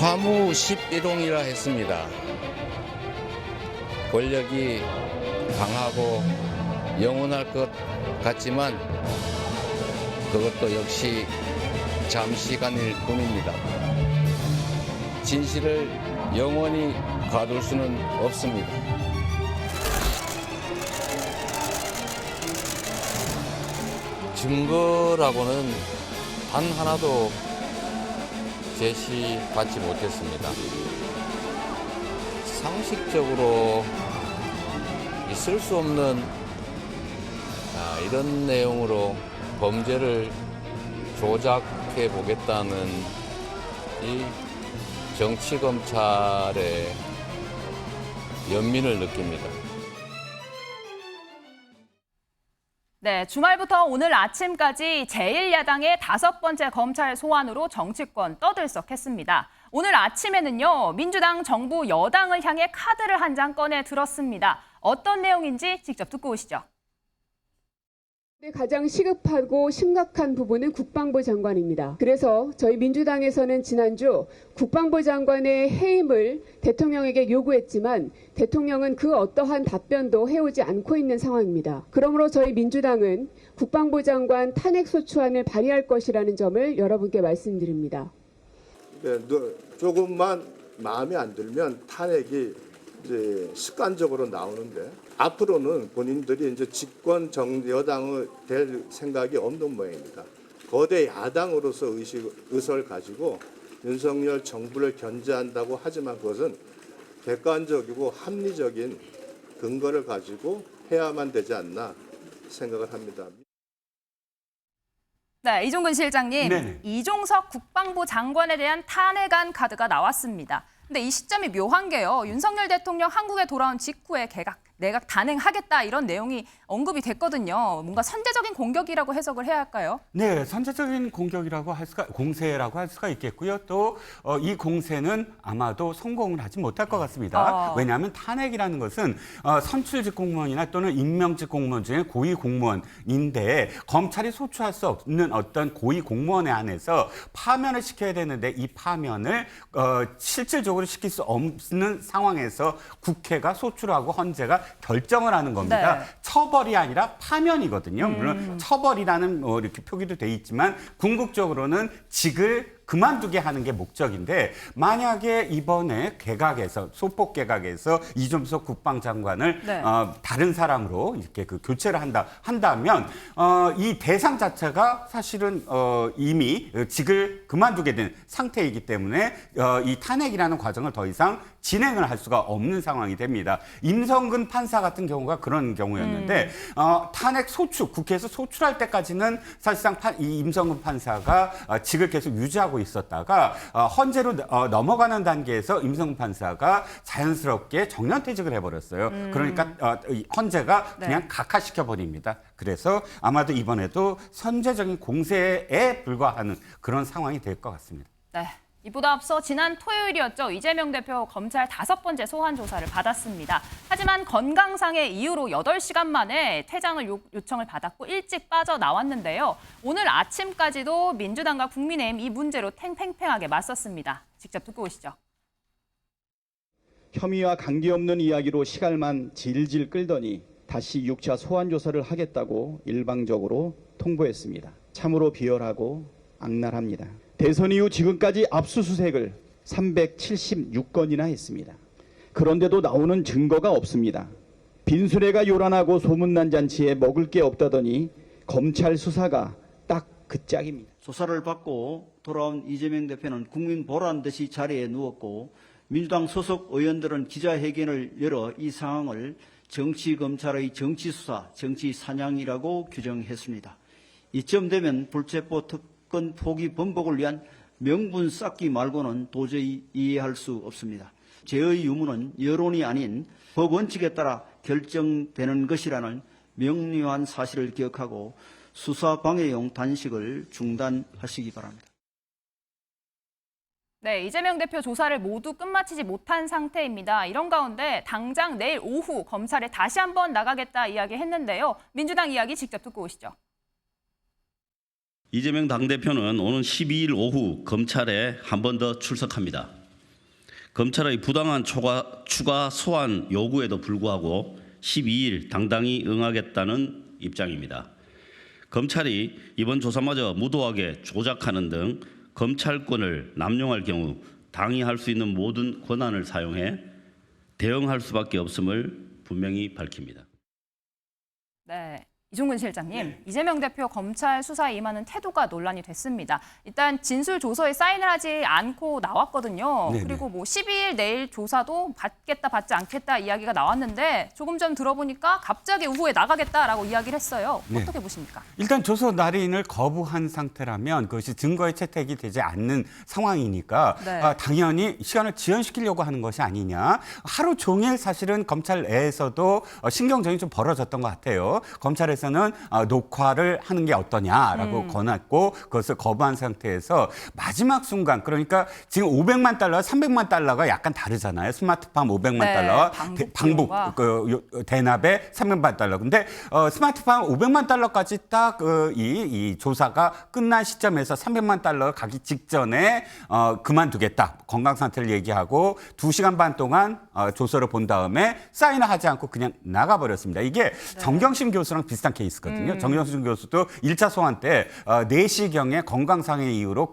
화무 11홍이라 했습니다. 권력이 강하고 영원할 것 같지만 그것도 역시 잠시간일 뿐입니다. 진실을 영원히 가둘 수는 없습니다. 증거라고는 단 하나도 제시받지 못했습니다. 상식적으로 있을 수 없는 이런 내용으로 범죄를 조작해 보겠다는 이 정치검찰의 연민을 느낍니다. 네, 주말부터 오늘 아침까지 제1야당의 5번째 검찰 소환으로 정치권 떠들썩했습니다. 오늘 아침에는요, 민주당 정부 여당을 향해 카드를 한 장 꺼내 들었습니다. 어떤 내용인지 직접 듣고 오시죠. 가장 시급하고 심각한 부분은 국방부 장관입니다. 그래서 저희 민주당에서는 지난주 국방부 장관의 해임을 대통령에게 요구했지만 대통령은 그 어떠한 답변도 해오지 않고 있는 상황입니다. 그러므로 저희 민주당은 국방부 장관 탄핵소추안을 발의할 것이라는 점을 여러분께 말씀드립니다. 네, 조금만 마음에 안 들면 탄핵이 이제 습관적으로 나오는데 앞으로는 본인들이 이제 집권 여당을 될 생각이 없는 모양입니다. 거대 야당으로서 의석을 가지고 윤석열 정부를 견제한다고 하지만 그것은 객관적이고 합리적인 근거를 가지고 해야만 되지 않나 생각을 합니다. 네, 이종근 실장님, 네네. 이종석 국방부 장관에 대한 탄핵안 카드가 나왔습니다. 근데 이 시점이 묘한 게요. 윤석열 대통령 한국에 돌아온 직후에 내각 단행하겠다 이런 내용이 언급이 됐거든요. 뭔가 선제적인 공격이라고 해석을 해야 할까요? 네, 선제적인 공격이라고 공세라고 할 수가 있겠고요. 또 이 공세는 아마도 성공을 하지 못할 것 같습니다. 왜냐하면 탄핵이라는 것은 선출직 공무원이나 또는 임명직 공무원 중에 고위 공무원인데 검찰이 소추할 수 없는 어떤 고위 공무원에 한해서 파면을 시켜야 되는데 이 파면을 실질적으로 시킬 수 없는 상황에서 국회가 소추하고 헌재가 결정을 하는 겁니다. 네. 처벌이 아니라 파면이거든요. 물론 처벌이라는 이렇게 표기도 돼 있지만 궁극적으로는 직을 그만두게 하는 게 목적인데 만약에 이번에 소폭 개각에서 이종석 국방장관을 네. 다른 사람으로 이렇게 교체를 한다면 이 대상 자체가 사실은 이미 직을 그만두게 된 상태이기 때문에 이 탄핵이라는 과정을 더 이상 진행을 할 수가 없는 상황이 됩니다. 임성근 판사 같은 경우가 그런 경우였는데 탄핵 국회에서 소출할 때까지는 사실상 이 임성근 판사가 직을 계속 유지하고 있었다가 헌재로 넘어가는 단계에서 임성근 판사가 자연스럽게 정년퇴직을 해버렸어요. 그러니까 헌재가 그냥 각하시켜 버립니다. 그래서 아마도 이번에도 선제적인 공세에 불과하는 그런 상황이 될 것 같습니다. 네. 이보다 앞서 지난 토요일이었죠. 이재명 대표 검찰 5번째 소환 조사를 받았습니다. 하지만 건강상의 이유로 8시간 만에 퇴장을 요청을 받았고 일찍 빠져나왔는데요. 오늘 아침까지도 민주당과 국민의힘 이 문제로 팽팽하게 맞섰습니다. 직접 듣고 오시죠. 혐의와 관계없는 이야기로 시간만 질질 끌더니 다시 6차 소환 조사를 하겠다고 일방적으로 통보했습니다. 참으로 비열하고 악랄합니다. 대선 이후 지금까지 압수수색을 376건이나 했습니다. 그런데도 나오는 증거가 없습니다. 빈수레가 요란하고 소문난 잔치에 먹을 게 없다더니 검찰 수사가 딱 그 짝입니다. 조사를 받고 돌아온 이재명 대표는 국민 보란 듯이 자리에 누웠고 민주당 소속 의원들은 기자회견을 열어 이 상황을 정치검찰의 정치수사, 정치사냥이라고 규정했습니다. 이쯤 되면 불체포 특권 포기 번복을 위한 명분 쌓기 말고는 도저히 이해할 수 없습니다. 죄의 유무는 여론이 아닌 법 원칙에 따라 결정되는 것이라는 명료한 사실을 기억하고 수사 방해용 단식을 중단하시기 바랍니다. 네, 이재명 대표 조사를 모두 끝마치지 못한 상태입니다. 이런 가운데 당장 내일 오후 검찰에 다시 한번 나가겠다 이야기했는데요. 민주당 이야기 직접 듣고 오시죠. 이재명 당대표는 오는 12일 오후 검찰에 한 번 더 출석합니다. 검찰의 부당한 추가 소환 요구에도 불구하고 12일 당당히 응하겠다는 입장입니다. 검찰이 이번 조사마저 무도하게 조작하는 등 검찰권을 남용할 경우 당이 할 수 있는 모든 권한을 사용해 대응할 수밖에 없음을 분명히 밝힙니다. 네. 이종근 실장님, 이재명 대표 검찰 수사에 임하는 태도가 논란이 됐습니다. 일단 진술 조서에 사인을 하지 않고 나왔거든요. 네네. 그리고 뭐 12일 내일 조사도 받겠다 받지 않겠다 이야기가 나왔는데 조금 전 들어보니까 갑자기 오후에 나가겠다라고 이야기를 했어요. 네. 어떻게 보십니까? 일단 조서 날인을 거부한 상태라면 그것이 증거에 채택이 되지 않는 상황이니까 네. 당연히 시간을 지연시키려고 하는 것이 아니냐. 하루 종일 사실은 검찰 내에서도 신경전이 좀 벌어졌던 것 같아요. 검찰에서는 녹화를 하는 게 어떠냐라고 권했고 그것을 거부한 상태에서 마지막 순간 그러니까 지금 500만 달러와 300만 달러가 약간 다르잖아요. 스마트팜 500만 네, 달러와 방북 대납에 300만 달러. 근데 스마트팜 500만 달러까지 딱 이 조사가 끝난 시점에서 300만 달러 가기 직전에 그만두겠다. 건강 상태를 얘기하고 2시간 반 동안 조서를 본 다음에 사인을 하지 않고 그냥 나가버렸습니다. 이게 정경심 교수랑 비슷한 케이스거든요. 정경심 교수도 1차 소환 때 4시경에 건강상의 이유로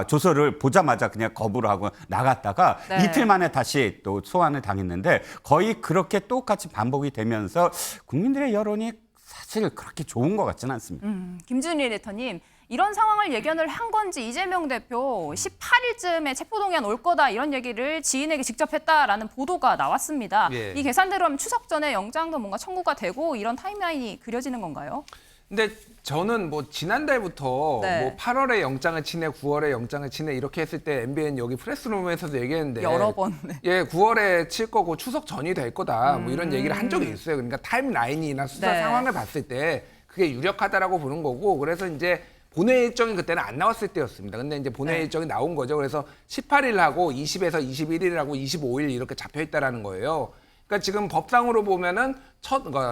조서를 보자마자 그냥 거부를 하고 나갔다가 네. 이틀 만에 다시 또 소환을 당했는데 거의 그렇게 똑같이 반복이 되면서 국민들의 여론이 사실 그렇게 좋은 것 같지는 않습니다. 김준일 에디터님, 이런 상황을 예견을 한 건지 이재명 대표 18일쯤에 체포동의안 올 거다 이런 얘기를 지인에게 직접 했다라는 보도가 나왔습니다. 예. 이 계산대로 하면 추석 전에 영장도 뭔가 청구가 되고 이런 타임라인이 그려지는 건가요? 근데 저는 뭐 지난달부터 네. 뭐 8월에 영장을 치네, 9월에 영장을 치네 이렇게 했을 때 MBN 여기 프레스룸에서도 얘기했는데 여러 번. 네. 예, 9월에 칠 거고 추석 전이 될 거다. 뭐 이런 얘기를 한 적이 있어요. 그러니까 타임라인이나 수사 네. 상황을 봤을 때 그게 유력하다라고 보는 거고 그래서 이제 본회의 일정이 그때는 안 나왔을 때였습니다. 근데 이제 본회의 네. 일정이 나온 거죠. 그래서 18일하고 20에서 21일하고 25일 이렇게 잡혀 있다라는 거예요. 그러니까 지금 법상으로 보면은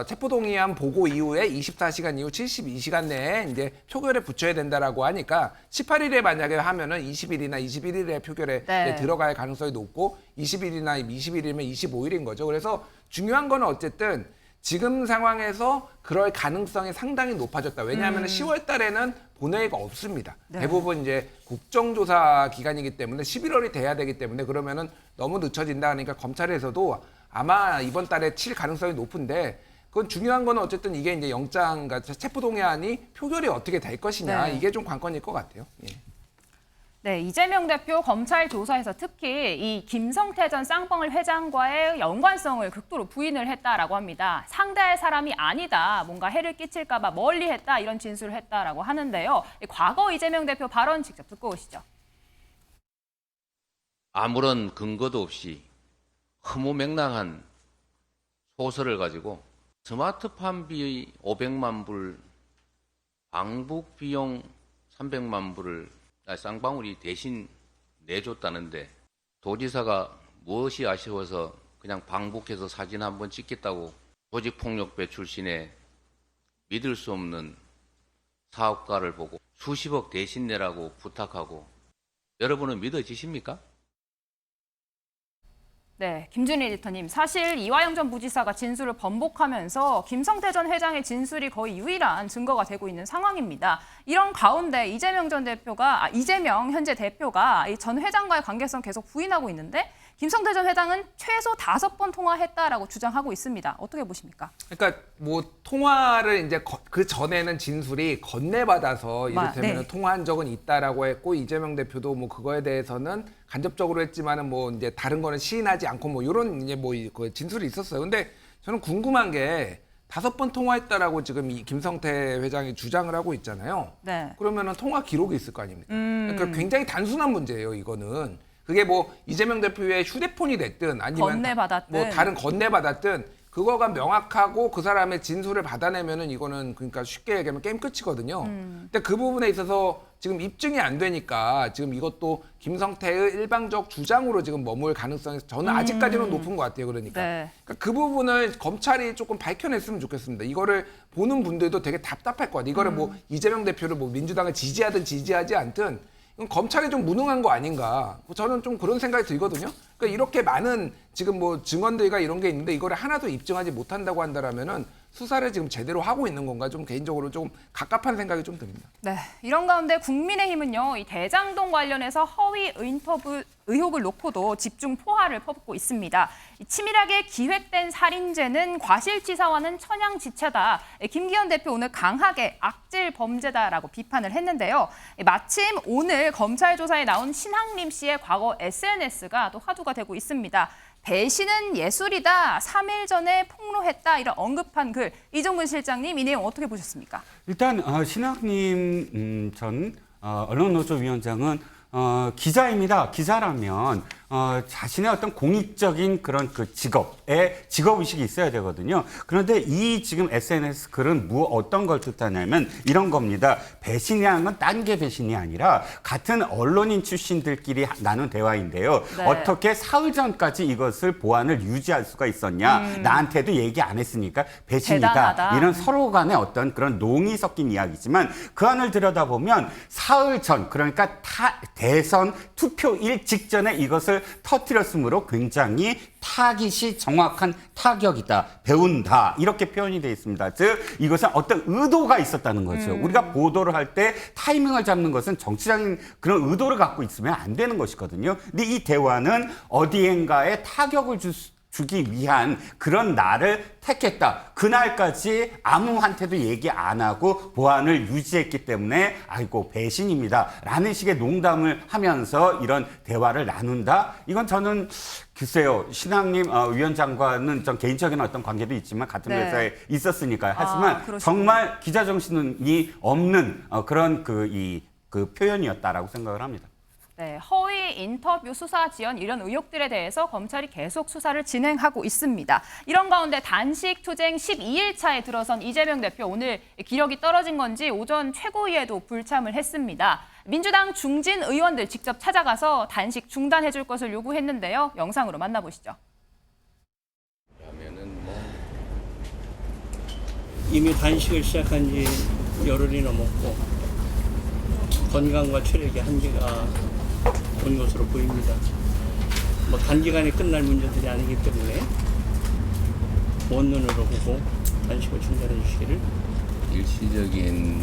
체포동의안 보고 이후에 24시간 이후 72시간 내에 이제 표결에 붙여야 된다라고 하니까 18일에 만약에 하면은 20일이나 21일에 표결에 네. 들어갈 가능성이 높고 20일이나 21일이면 25일인 거죠. 그래서 중요한 거는 어쨌든 지금 상황에서 그럴 가능성이 상당히 높아졌다. 왜냐하면 10월 달에는 본회의가 없습니다. 네. 대부분 이제 국정조사 기간이기 때문에 11월이 돼야 되기 때문에 그러면은 너무 늦춰진다 하니까 검찰에서도 아마 이번 달에 칠 가능성이 높은데 그건 중요한 거는 어쨌든 이게 이제 영장, 그러니까 체포동의안이 표결이 어떻게 될 것이냐 네. 이게 좀 관건일 것 같아요. 예. 네, 이재명 대표 검찰 조사에서 특히 이 김성태 전 쌍방울 회장과의 연관성을 극도로 부인을 했다라고 합니다. 상대할 사람이 아니다, 뭔가 해를 끼칠까 봐 멀리했다 이런 진술을 했다라고 하는데요. 과거 이재명 대표 발언 직접 듣고 오시죠. 아무런 근거도 없이 허무맹랑한 소설을 가지고 스마트팜비 500만 불, 방북 비용 300만 불을 쌍방울이 대신 내줬다는데 도지사가 무엇이 아쉬워서 그냥 방북해서 사진 한번 찍겠다고 조직폭력배 출신의 믿을 수 없는 사업가를 보고 수십억 대신 내라고 부탁하고 여러분은 믿어지십니까? 네, 김준일 에디터님, 사실 이화영 전 부지사가 진술을 번복하면서 김성태 전 회장의 진술이 거의 유일한 증거가 되고 있는 상황입니다. 이런 가운데 이재명 현재 대표가 이 전 회장과의 관계성 계속 부인하고 있는데 김성태 전 회장은 최소 5번 통화했다라고 주장하고 있습니다. 어떻게 보십니까? 그러니까 뭐 통화를 이제 그 전에는 진술이 건네받아서 이를테면 네. 통화한 적은 있다라고 했고 이재명 대표도 뭐 그거에 대해서는 간접적으로 했지만은 뭐 이제 다른 거는 시인하지 않고 뭐 이런 이제 뭐 그 진술이 있었어요. 근데 저는 궁금한 게 5번 통화했다라고 지금 이 김성태 회장이 주장을 하고 있잖아요. 네. 그러면은 통화 기록이 있을 거 아닙니까? 그러니까 굉장히 단순한 문제예요, 이거는. 그게 뭐 이재명 대표의 휴대폰이 됐든 아니면 건네받았든. 뭐 다른 건네받았든 그거가 명확하고 그 사람의 진술을 받아내면은 이거는 그러니까 쉽게 얘기하면 게임 끝이거든요. 근데 그 부분에 있어서 지금 입증이 안 되니까 지금 이것도 김성태의 일방적 주장으로 지금 머물 가능성이 저는 아직까지는 높은 것 같아요. 그러니까. 네. 그러니까 그 부분을 검찰이 조금 밝혀냈으면 좋겠습니다. 이거를 보는 분들도 되게 답답할 것 같아요. 이거를 뭐 이재명 대표를 뭐 민주당을 지지하든 지지하지 않든 이건 검찰이 좀 무능한 거 아닌가. 저는 좀 그런 생각이 들거든요. 그러니까 이렇게 많은 지금 뭐 증언들과 이런 게 있는데 이거를 하나도 입증하지 못한다고 한다라면은 수사를 지금 제대로 하고 있는 건가 좀 개인적으로 좀 갑갑한 생각이 좀 듭니다. 네, 이런 가운데 국민의힘은요, 이 대장동 관련해서 허위 인터뷰 의혹을 놓고도 집중 포화를 퍼붓고 있습니다. 이 치밀하게 기획된 살인죄는 과실치사와는 천양지차다. 김기현 대표 오늘 강하게 악질 범죄다라고 비판을 했는데요. 마침 오늘 검찰 조사에 나온 신학림 씨의 과거 SNS가 또 화두가 되고 있습니다. 배신은 예술이다. 3일 전에 폭로했다. 이런 언급한 글. 이종근 실장님, 이 내용 어떻게 보셨습니까? 일단 신학림 전 언론노조위원장은 기자입니다. 기자라면 자신의 어떤 공익적인 그런 그 직업의식이 있어야 되거든요. 그런데 이 지금 SNS 글은 어떤 걸 뜻하냐면 이런 겁니다. 배신이라는 건 딴 게 배신이 아니라 같은 언론인 출신들끼리 나눈 대화인데요. 네. 어떻게 사흘 전까지 이것을 보안을 유지할 수가 있었냐. 나한테도 얘기 안 했으니까 배신이다. 대단하다. 이런 서로 간의 어떤 그런 농이 섞인 이야기지만 그 안을 들여다보면 사흘 전, 그러니까 대선 투표일 직전에 이것을 터뜨렸으므로 굉장히 타깃이 정확한 타격이다, 배운다, 이렇게 표현이 되어 있습니다. 즉 이것은 어떤 의도가 있었다는 거죠. 우리가 보도를 할 때 타이밍을 잡는 것은 정치적인 그런 의도를 갖고 있으면 안 되는 것이거든요. 근데 이 대화는 어디엔가에 타격을 주기 위한 그런 날을 택했다. 그날까지 아무한테도 얘기 안 하고 보안을 유지했기 때문에 아이고 배신입니다. 라는 식의 농담을 하면서 이런 대화를 나눈다? 이건 저는 글쎄요. 신학림 위원장과는 좀 개인적인 어떤 관계도 있지만 같은 네. 회사에 있었으니까요. 하지만 그러시군요. 정말 기자 정신이 없는 그런 그 표현이었다라고 생각을 합니다. 네, 허위 인터뷰 수사 지연 이런 의혹들에 대해서 검찰이 계속 수사를 진행하고 있습니다. 이런 가운데 단식 투쟁 12일 차에 들어선 이재명 대표 오늘 기력이 떨어진 건지 오전 최고위에도 불참을 했습니다. 민주당 중진 의원들 직접 찾아가서 단식 중단해 줄 것을 요구했는데요. 영상으로 만나보시죠. 이미 단식을 시작한 지 열흘이 넘었고 건강과 체력의 한계가 온 것으로 보입니다. 뭐 단기간에 끝날 문제들이 아니기 때문에 먼 눈으로 보고 단식을 중단해 주시기를. 일시적인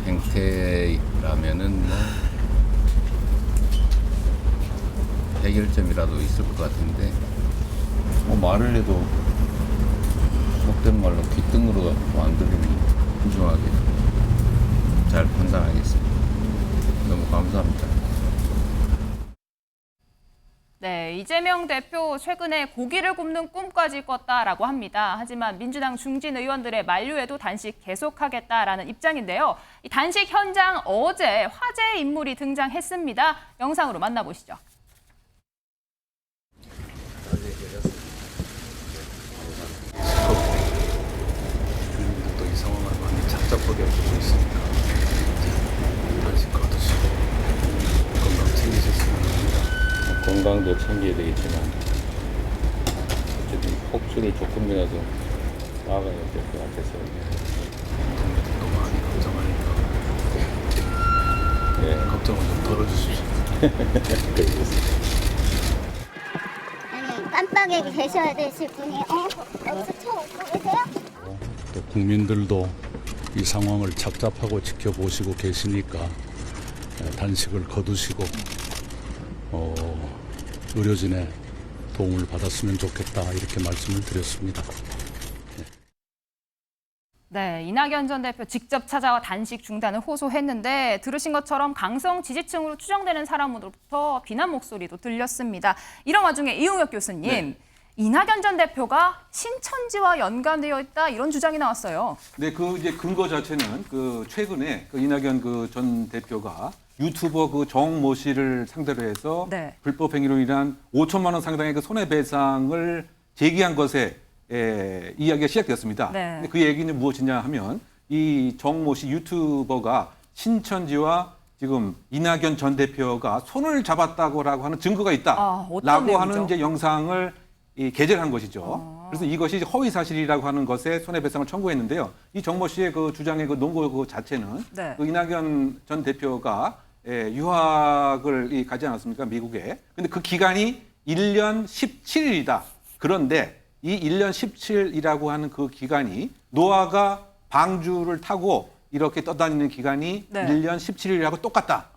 행태라면은 뭐 해결점이라도 있을 것 같은데 뭐 말을 해도 속된 말로 귓등으로 안 들으니 신중하게 잘 판단하겠습니다. 너무 감사합니다. 네, 이재명 대표 최근에 고기를 굽는 꿈까지 꿨다라고 합니다. 하지만 민주당 중진 의원들의 만류에도 단식 계속하겠다라는 입장인데요. 이 단식 현장 어제 화제의 인물이 등장했습니다. 영상으로 만나보시죠. 주민들도 이 상황을 많이 착잡하게 보고 있으니까 단식 거두시고 건강 챙기셨으면 합니다. 건강도 챙겨야 되겠지만 어쨌든 폭주를 조금이라도 막아야 될 것 같아서 국민들도 많이 걱정하니까 네. 걱정을 좀 덜어주십시오. 아니 깜빡에 계셔야 되실 분이 여기서 쳐오고 계세요? 또 국민들도 이 상황을 착잡하고 지켜보시고 계시니까 단식을 거두시고 의료진의 도움을 받았으면 좋겠다 이렇게 말씀을 드렸습니다. 네, 이낙연 전 대표 직접 찾아와 단식 중단을 호소했는데 들으신 것처럼 강성 지지층으로 추정되는 사람으로부터 비난 목소리도 들렸습니다. 이런 와중에 이용혁 교수님, 네. 이낙연 전 대표가 신천지와 연관되어 있다 이런 주장이 나왔어요. 네, 그 이제 근거 자체는 최근에 이낙연 전 대표가 유튜버 정모 씨를 상대로 해서 네. 불법 행위로 인한 5천만 원 상당의 손해배상을 제기한 것에 이야기가 시작되었습니다. 네. 근데 그 얘기는 무엇이냐 하면 이 정모 씨 유튜버가 신천지와 지금 이낙연 전 대표가 손을 잡았다고 하는 증거가 있다라고 하는 이제 영상을 게재를 한 것이죠. 그래서 이것이 허위 사실이라고 하는 것에 손해배상을 청구했는데요. 이 정모 씨의 주장의 논거 자체는 네. 이낙연 전 대표가 유학을 가지 않았습니까? 미국에. 근데 그 기간이 1년 17일이다. 그런데 이 1년 17일이라고 하는 그 기간이 노아가 방주를 타고 이렇게 떠다니는 기간이 네. 1년 17일이라고 똑같다.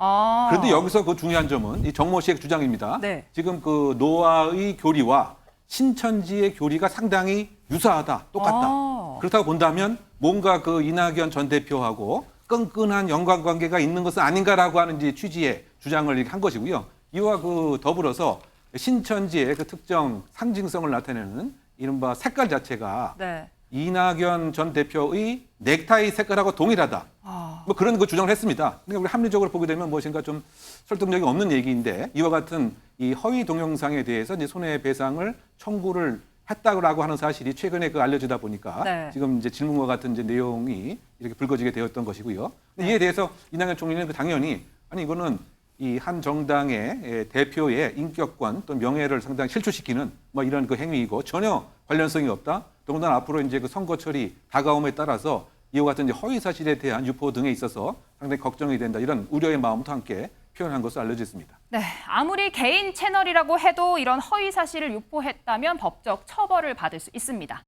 그런데 여기서 그 중요한 점은 이 정모 씨의 주장입니다. 네. 지금 그 노아의 교리와 신천지의 교리가 상당히 유사하다. 똑같다. 그렇다고 본다면 뭔가 그 이낙연 전 대표하고 끈끈한 연관관계가 있는 것은 아닌가라고 하는 이제 취지의 주장을 이렇게 한 것이고요. 이와 그 더불어서 신천지의 그 특정 상징성을 나타내는 이른바 색깔 자체가 네. 이낙연 전 대표의 넥타이 색깔하고 동일하다. 뭐 그런 그 주장을 했습니다. 근데 우리 합리적으로 보게 되면 무엇인가 좀 설득력이 없는 얘기인데 이와 같은 이 허위 동영상에 대해서 이제 손해배상을 청구를 했다고 하는 사실이 최근에 그 알려지다 보니까 네. 지금 이제 질문과 같은 이제 내용이 이렇게 불거지게 되었던 것이고요. 근데 이에 대해서 이낙연 총리는 그 당연히 아니 이거는 이 한 정당의 대표의 인격권 또 명예를 상당히 실추시키는 뭐 이런 그 행위이고 전혀 관련성이 없다. 더군다나 앞으로 이제 그 선거철이 다가옴에 따라서 이와 같은 이제 허위 사실에 대한 유포 등에 있어서 상당히 걱정이 된다. 이런 우려의 마음도 함께 표현한 것으로 알려져 있습니다. 네, 아무리 개인 채널이라고 해도 이런 허위 사실을 유포했다면 법적 처벌을 받을 수 있습니다.